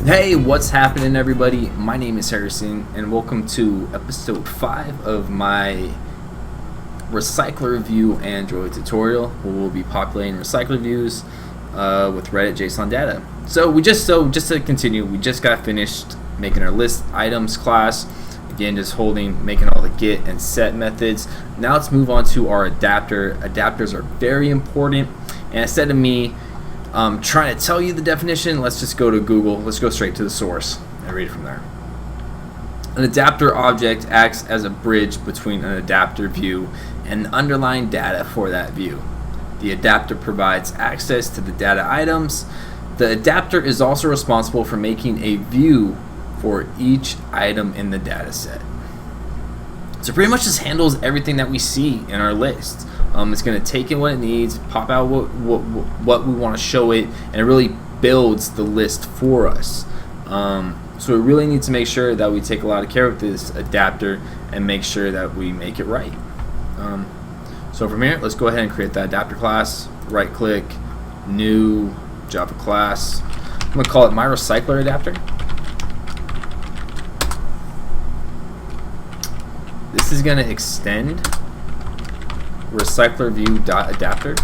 Hey, what's happening, everybody? My name is Harrison, and welcome to episode 5 of my RecyclerView Android tutorial, where we'll be populating recycler views with Reddit JSON data. So just to continue, we just got finished making our list items class. Again, just making all the get and set methods. Now let's move on to our adapter. Adapters are very important, and instead of me trying to tell you the definition, let's just go to Google. Let's go straight to the source and read it from there. An adapter object acts as a bridge between an adapter view and the underlying data for that view. The adapter provides access to the data items. The adapter is also responsible for making a view for each item in the data set. So pretty much just handles everything that we see in our list. It's going to take in what it needs, pop out what we want to show it, and it really builds the list for us. So we really need to make sure that we take a lot of care with this adapter and make sure that we make it right. So from here, let's go ahead and create the adapter class. Right click, new Java class. I'm going to call it my recycler adapter. This is going to extend RecyclerView.adapter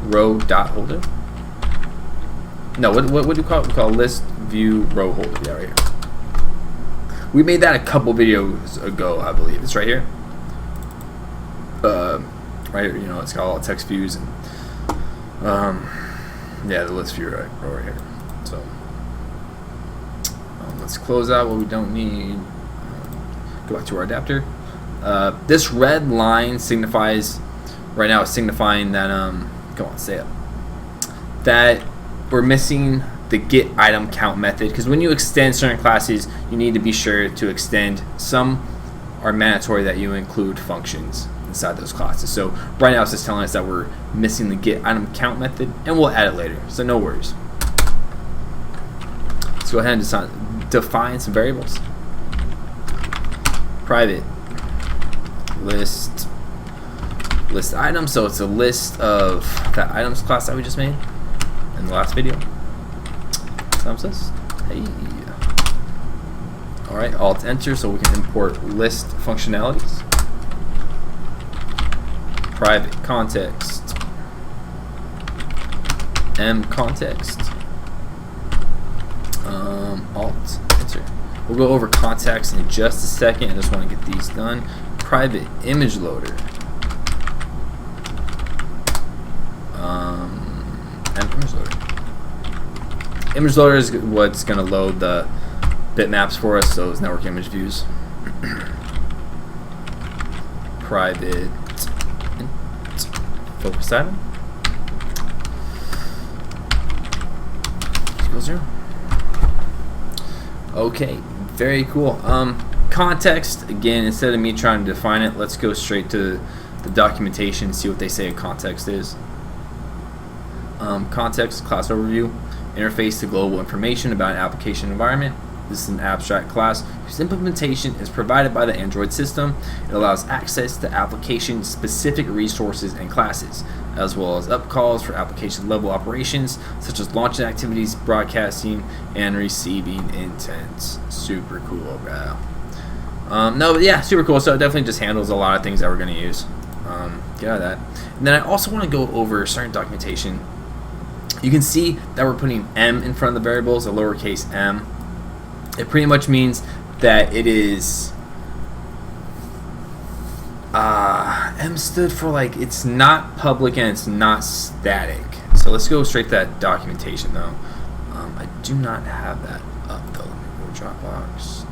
row.holder. No, what do you call it? We call list view row holder. Yeah, right here. We made that a couple videos ago, I believe. It's right here. Right here, it's got all the text views and yeah, the list view right here. So let's close out what we don't need. Go back to our adapter. This red line signifies, right now it's signifying that, come on, say it, that we're missing the get item count method, because when you extend certain classes, you need to be sure to extend. Some are mandatory that you include functions inside those classes. So right now it's just telling us that we're missing the get item count method, and we'll add it later, so no worries. Let's go ahead and define some variables. Private list items, so it's a list of that items class that we just made in the last video. Hey. Alright, Alt Enter so we can import list functionalities. Private context, M context, Alt Enter. We'll go over context in just a second. I just want to get these done. Private image loader. And image loader. Image loader is what's going to load the bitmaps for us, those network image views. Private focus item. Equals 0. Okay, very cool. Context, again, instead of me trying to define it, let's go straight to the documentation and see what they say a context is. Context, class overview, interface to global information about an application environment. This is an abstract class whose implementation is provided by the Android system. It allows access to application-specific resources and classes, as well as upcalls for application-level operations, such as launching activities, broadcasting, and receiving intents. Super cool, bro. No, but yeah, super cool. So it definitely just handles a lot of things that we're going to use. Get out of that. And then I also want to go over certain documentation. You can see that we're putting M in front of the variables, a lowercase m. It pretty much means that it is M stood for, like, it's not public and it's not static. So let's go straight to that documentation though. I do not have that up though. Let me go to Dropbox.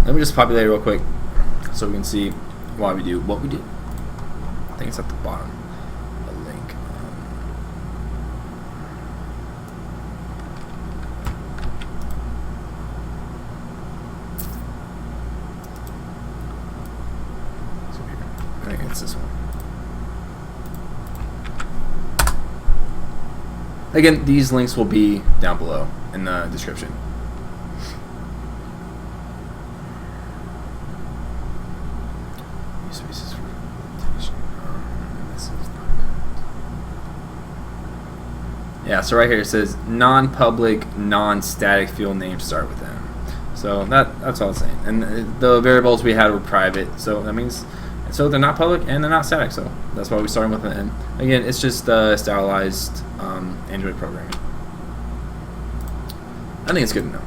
Let me just populate it real quick so we can see why we do what we do. I think it's at the bottom. A link. So here. I think it's this one. Again, these links will be down below in the description. Spaces for implementation. This is not good. Yeah, so right here it says non-public, non-static field names start with M. So that's all it's saying. And the variables we had were private, so that means so they're not public and they're not static. So that's why we started with an M. Again, it's just stylized Android programming. I think it's good to know.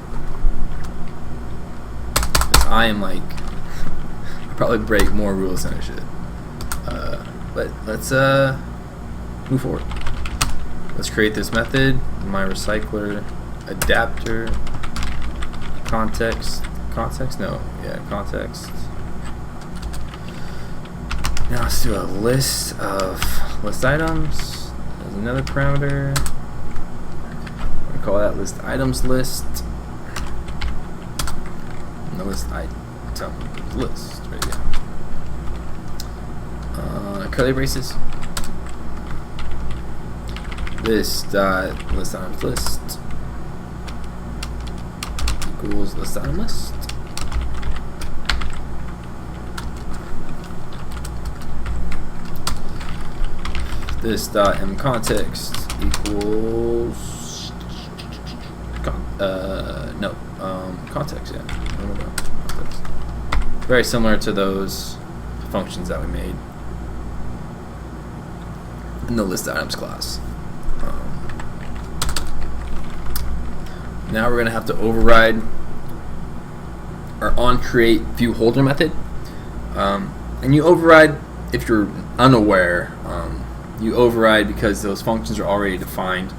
I am like, I probably break more rules than I should. But let's move forward. Let's create this method, my recycler adapter context. Now let's do a list of list items. There's another parameter. We call that list items list. And the list item list right there. Curly braces. This dot list items list equals list item list. This dot m context equals context. Yeah, context. Very similar to those functions that we made in the list items class. Now we're gonna have to override our onCreate view holder method, and you override if you're unaware. You override because those functions are already defined,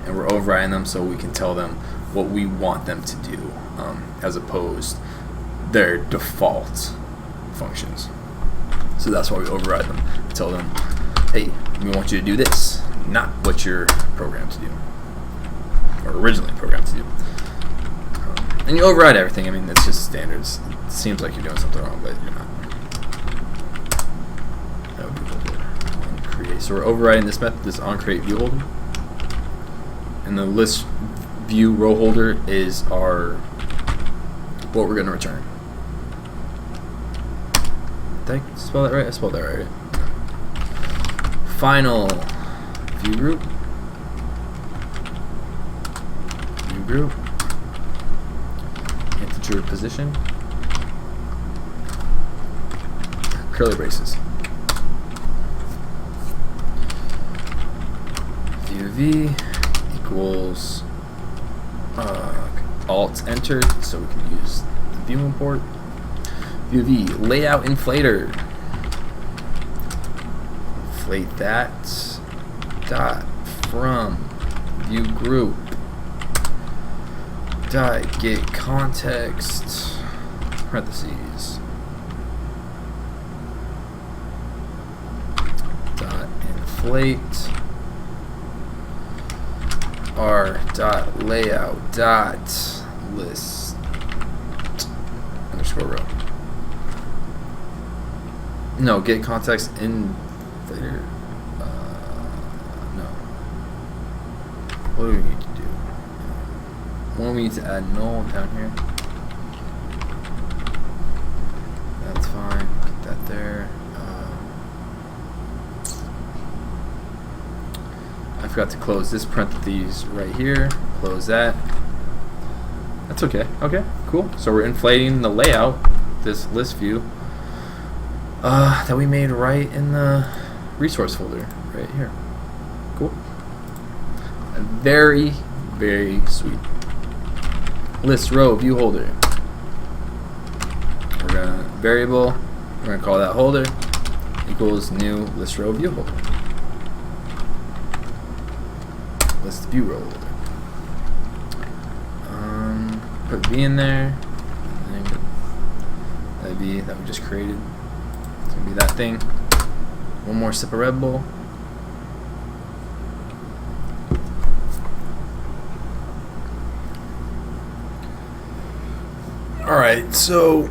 and we're overriding them so we can tell them what we want them to do, as opposed their default functions. So that's why we override them. Tell them, hey, we want you to do this, not what you're programmed to do, or originally programmed to do. And you override everything. I mean, it's just standards. It seems like you're doing something wrong, but you're not. That would be OnCreate. So we're overriding this method, this onCreate view holder, and the list view row holder is our what we're going to return. Did I spell that right? I spelled that right. Final view group. View group. Integer position. Curly braces. View v equals alt enter, so we can use the view import. View v layout inflator. Inflate that dot from view group dot get context parentheses dot inflate r dot layout dot list underscore row. No, get context inflator. No. What do we need to do? Well, we need to add null down here. That's fine. Put that there. I forgot to close this parentheses right here. Close that. That's okay. Okay, cool. So we're inflating the layout, this list view, that we made right in the resource folder right here. Cool. Very, very sweet. List row view holder. We're gonna variable. We're gonna call that holder equals new list row view holder. List view row holder. Put v in there. And that v that we just created. It's gonna be that thing. One more separable. Alright, so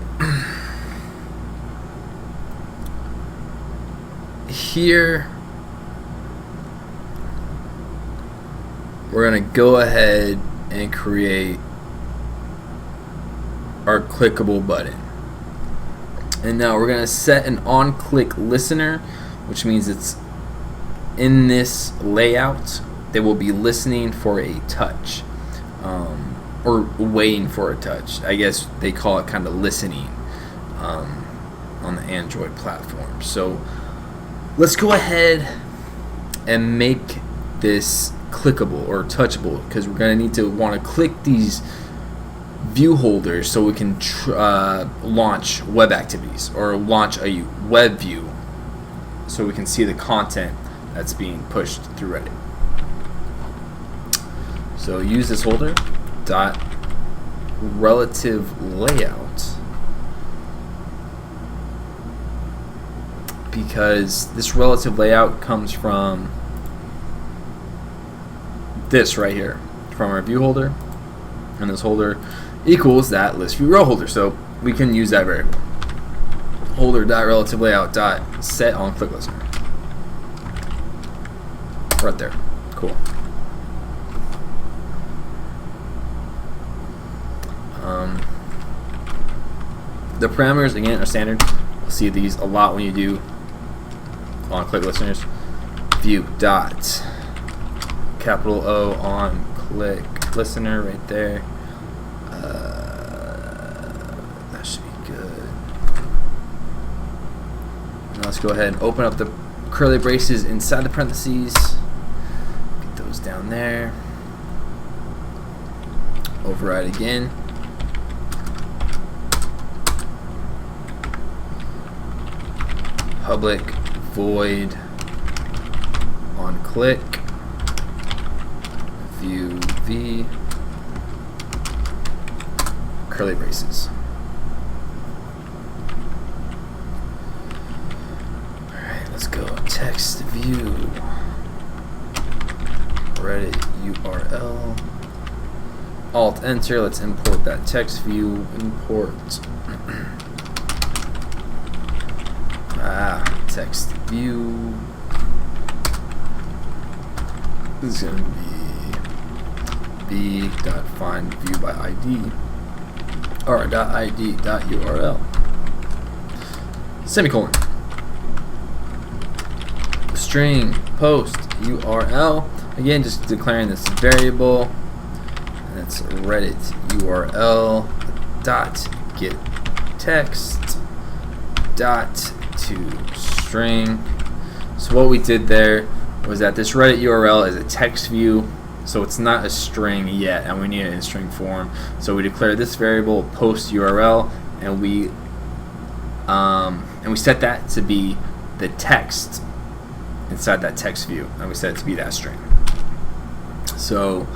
here we're going to go ahead and create our clickable button. And now we're going to set an on-click listener, which means it's in this layout they will be listening for a touch, or waiting for a touch. I guess they call it kind of listening on the Android platform. So let's go ahead and make this clickable or touchable, because we're going to need to want to click these view holders so we can launch web activities or launch a web view so we can see the content that's being pushed through Reddit. So use this holder dot relative layout, because this relative layout comes from this right here, from our view holder, and this holder equals that list view row holder, so we can use that variable. Holder dot relative layout dot set on click listener. Right there. Cool. The parameters again are standard. You'll see these a lot when you do on click listeners. View dot capital O on click listener right there. That should be good. Now let's go ahead and open up the curly braces inside the parentheses. Get those down there. Override again. Public void on click view v curly braces. Alright, let's go text view Reddit URL. Alt enter, let's import that text view. Import text view. This is going to be b.find view by id or .id.url semicolon string post URL, again just declaring this variable, and it's Reddit URL dot get text dot to string. So what we did there was that this Reddit URL is a text view, so it's not a string yet, and we need it in string form. So we declare this variable post URL, and we set that to be the text inside that text view, and we set it to be that string. So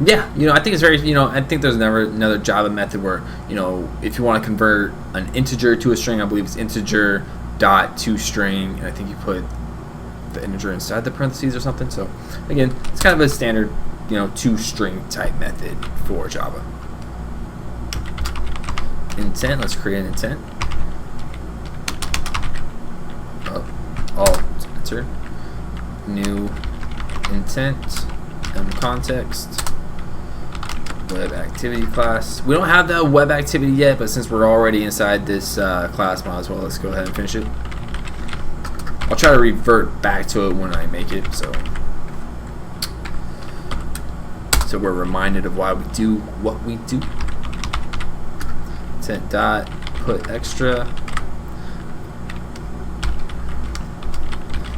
yeah, I think it's very, I think there's never another Java method where, if you want to convert an integer to a string, I believe it's integer dot to string, and I think you put the integer inside the parentheses or something. So again, it's kind of a standard, to string type method for Java. Intent, let's create an intent. Alt enter, new intent, context. Web activity class. We don't have that web activity yet, but since we're already inside this class, might as well let's go ahead and finish it. I'll try to revert back to it when I make it, so we're reminded of why we do what we do. Intent dot put extra.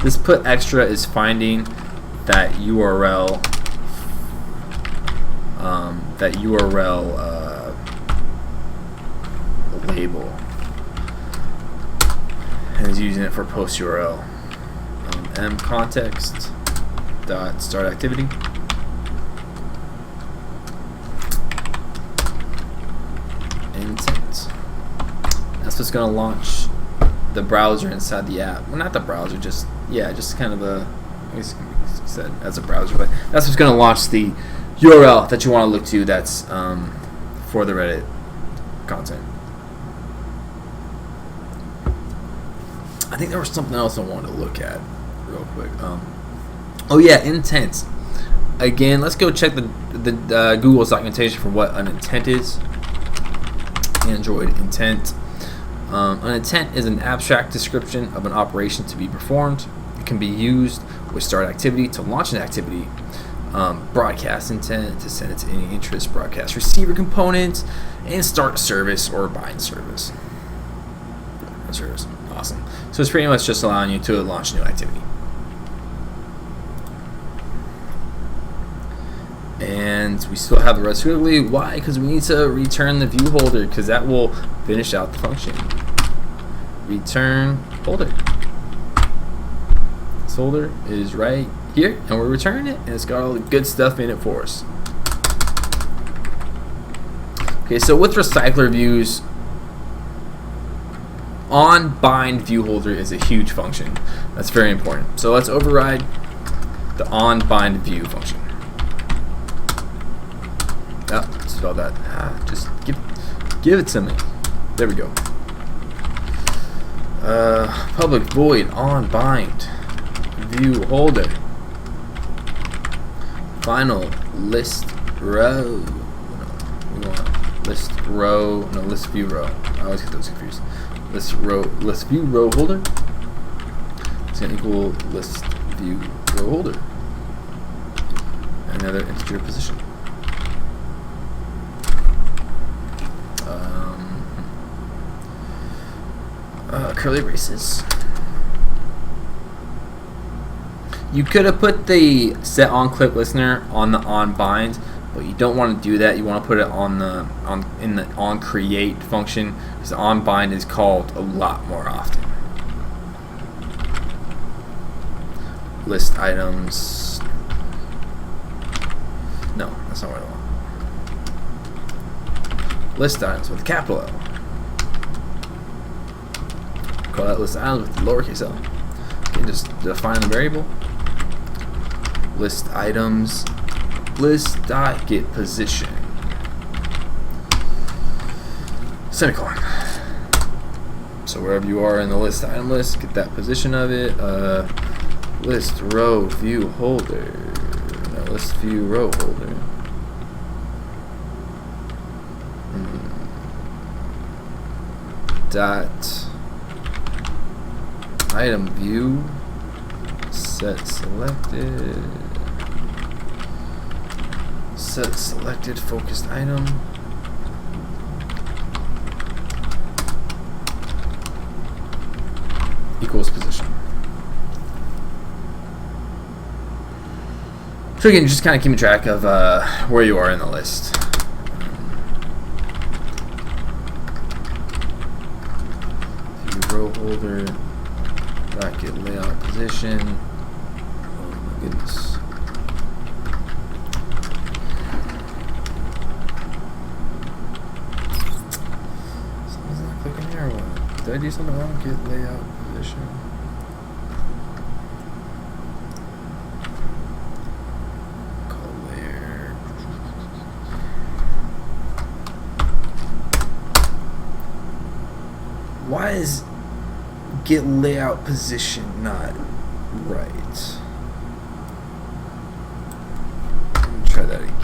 This put extra is finding that URL. Label, and is using it for post URL. M context dot start activity. Intent. That's what's going to launch the browser inside the app. Well, not the browser, just kind of a, I guess you said as a browser, but that's what's going to launch the URL that you want to look to, that's for the Reddit content. I think there was something else I wanted to look at real quick. Oh yeah, intent. Again, let's go check the Google's documentation for what an intent is. Android intent. An intent is an abstract description of an operation to be performed. It can be used with start activity to launch an activity, broadcast intent to send it to any interest, broadcast receiver component, and start service or bind service. Awesome. So it's pretty much just allowing you to launch a new activity. And we still have the red squiggly. Why? Because we need to return the view holder, because that will finish out the function. Return holder. This holder is right here, and we're returning it, and it's got all the good stuff in it for us. Okay, so with recycler views, on bind view holder is a huge function. That's very important. So let's override the on bind view function. Oh, spell that. Just give it to me. There we go. Public void on bind view holder. Final list row. No, we want list row. No, list view row. I always get those confused. List view row holder. It's gonna equal list view row holder. Another integer position. Curly braces. You could have put the set on clip listener on the on bind, but you don't want to do that. You want to put it in the on create function, because the on bind is called a lot more often. List items. No, that's not what I want. List items with a capital L. Call that list items with lowercase l. Okay, just define the variable. List items, list dot get position. Semicolon. So wherever you are in the list item list, get that position of it. List row view holder. No, list view row holder. Dot item view set selected focused item equals position. So again, just kind of keeping track of where you are in the list. View row holder. Bracket layout position. Oh my goodness. Something's not clicking here or what? Did I do something wrong? Get layout position. Call layer. Why is get layout position not right? Let me try that again.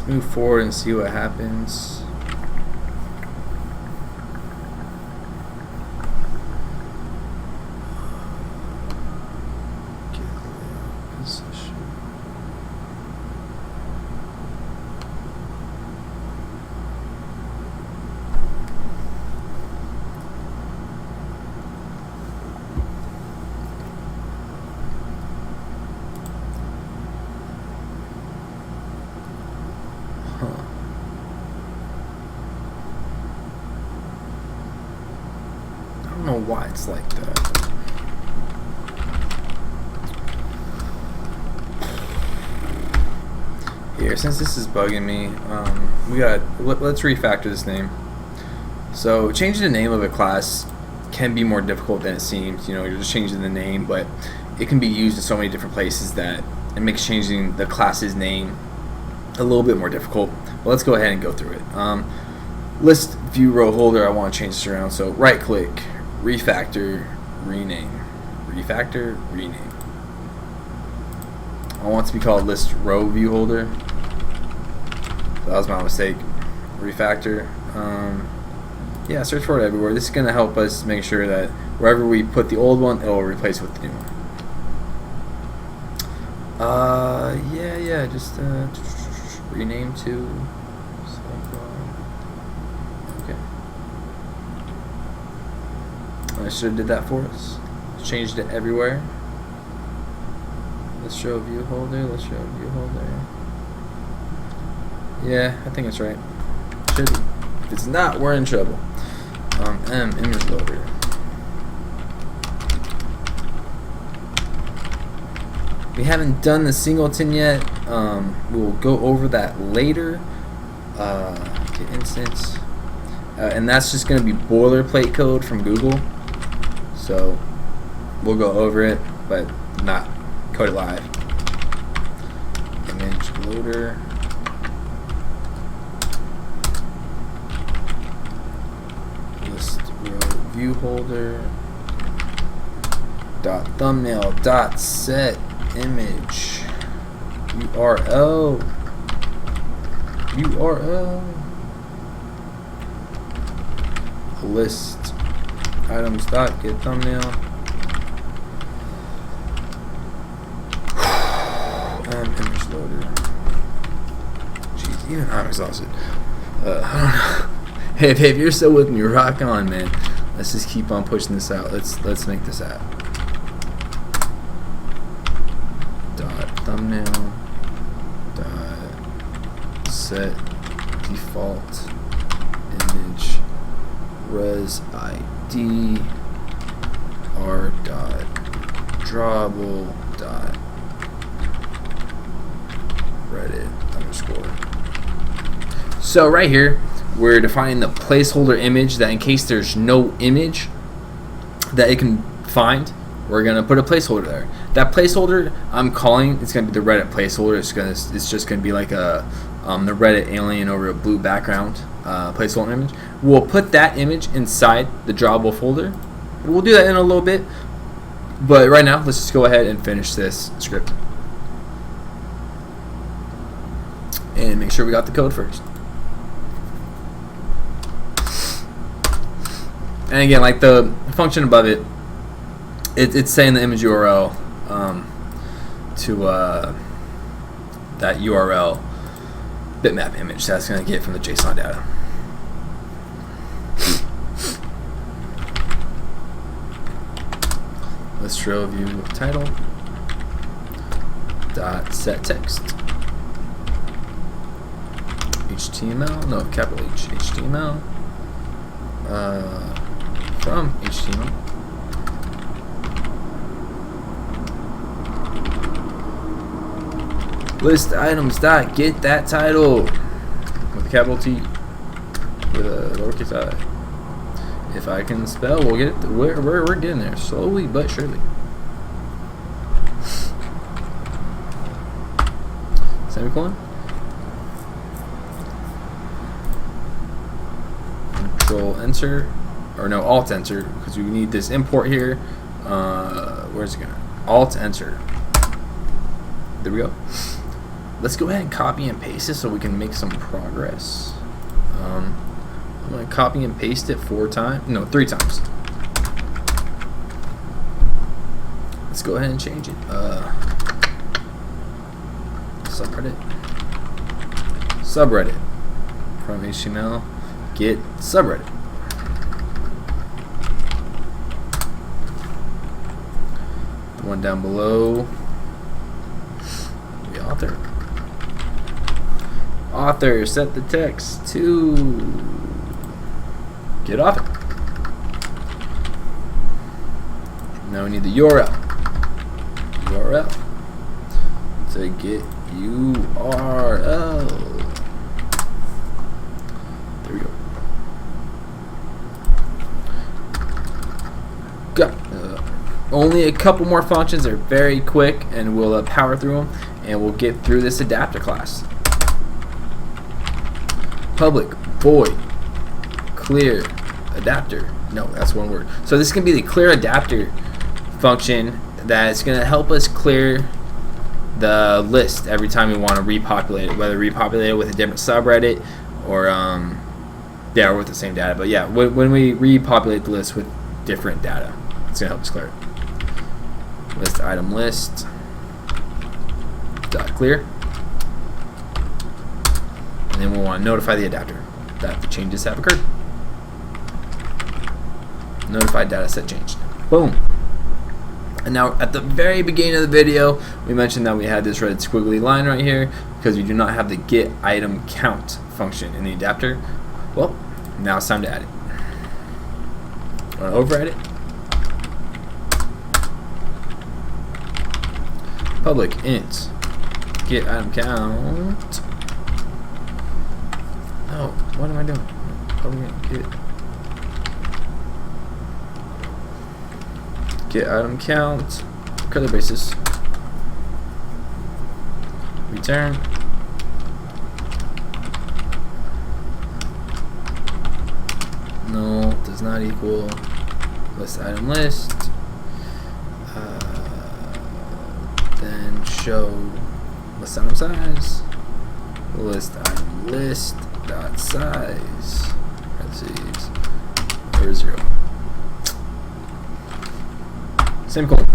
Move forward and see what happens. Get layout position. I don't know why it's like that. Here, since this is bugging me, let's refactor this name. So changing the name of a class can be more difficult than it seems. You know, you're just changing the name, but it can be used in so many different places that it makes changing the class's name a little bit more difficult. But let's go ahead and go through it. List view row holder, I want to change this around. So right click, refactor, rename. Refactor, rename. I want it to be called list row view holder. That was my mistake. Refactor. Yeah, search for it everywhere. This is going to help us make sure that wherever we put the old one, it'll replace with the new one. Yeah, just rename to. Okay. I should have did that for us. Changed it everywhere. Let's show view holder. Let's show view holder. Yeah, I think it's right. Should be. If it's not, we're in trouble. Image loader. We haven't done the Singleton yet. We'll go over that later. Get instance. And that's just going to be boilerplate code from Google. So we'll go over it, but not code it live. Image loader. List row view holder. Dot thumbnail. Dot set image. URL. List items dot get thumbnail. Image loader. Jeez, even I'm exhausted. I don't know. Hey, if you're still with me, rock on, man. Let's just keep on pushing this out. Let's make this app. Dot thumbnail. Dot set default image res ID r dot drawable dot Reddit underscore. So right here we're defining the placeholder image that in case there's no image that it can find, we're gonna put a placeholder there. That placeholder I'm calling, it's gonna be the Reddit placeholder. It's just gonna be like a the Reddit alien over a blue background placeholder image. We'll put that image inside the drawable folder. We'll do that in a little bit, but right now let's just go ahead and finish this script and make sure we got the code first. And again, like the function above it, it's saying the image URL to that URL bitmap image that's going to get from the JSON data. Let's show view title dot set text HTML, no, capital H, HTML from HTML. List items dot get that title with a capital T with a lowercase I. If I can spell, we'll get it. We're getting there slowly but surely. Semicolon. Control enter, or no, Alt enter, because we need this import here. Where's it going? Alt enter. There we go. Let's go ahead and copy and paste this so we can make some progress. I'm going to copy and paste it 3 times. Let's go ahead and change it. Subreddit from HTML, get subreddit. The one down below, the author. Author, set the text to get author. Now we need the URL. To get URL. There we go. only a couple more functions. They're very quick, and we'll power through them, and we'll get through this adapter class. Public void clear adapter. No, that's one word. So this can be the clear adapter function that's going to help us clear the list every time we want to repopulate it, whether repopulate it with a different subreddit or or with the same data. But yeah, when we repopulate the list with different data, it's going to help us clear it. List item list dot clear, and then we'll want to notify the adapter that the changes have occurred. Notified data set changed. Boom. And now at the very beginning of the video, we mentioned that we had this red squiggly line right here because we do not have the get item count function in the adapter. Well, now it's time to add it. Want to override it? Public int get item count. Oh, what am I doing? Public int get item count, curly braces, return, no, does not equal list item list, then show list item size, list item list dot size, parentheses, or 0. Semicolon.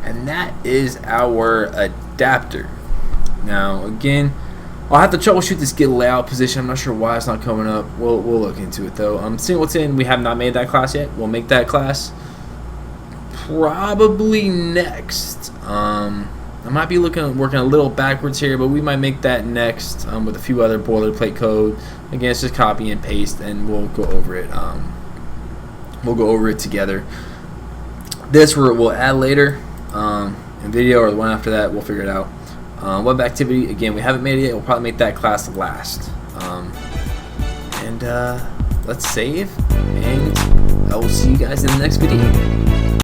And that is our adapter. Now again, I'll have to troubleshoot this get layout position. I'm not sure why it's not coming up. We'll look into it though. Singleton, we have not made that class yet. We'll make that class probably next. I might be working a little backwards here, but we might make that next with a few other boilerplate code. Again, it's just copy and paste, and we'll go over it. We'll go over it together. This we'll add later in video, or the one after that. We'll figure it out. Web activity, again, we haven't made it yet. We'll probably make that class last. Let's save, and I will see you guys in the next video.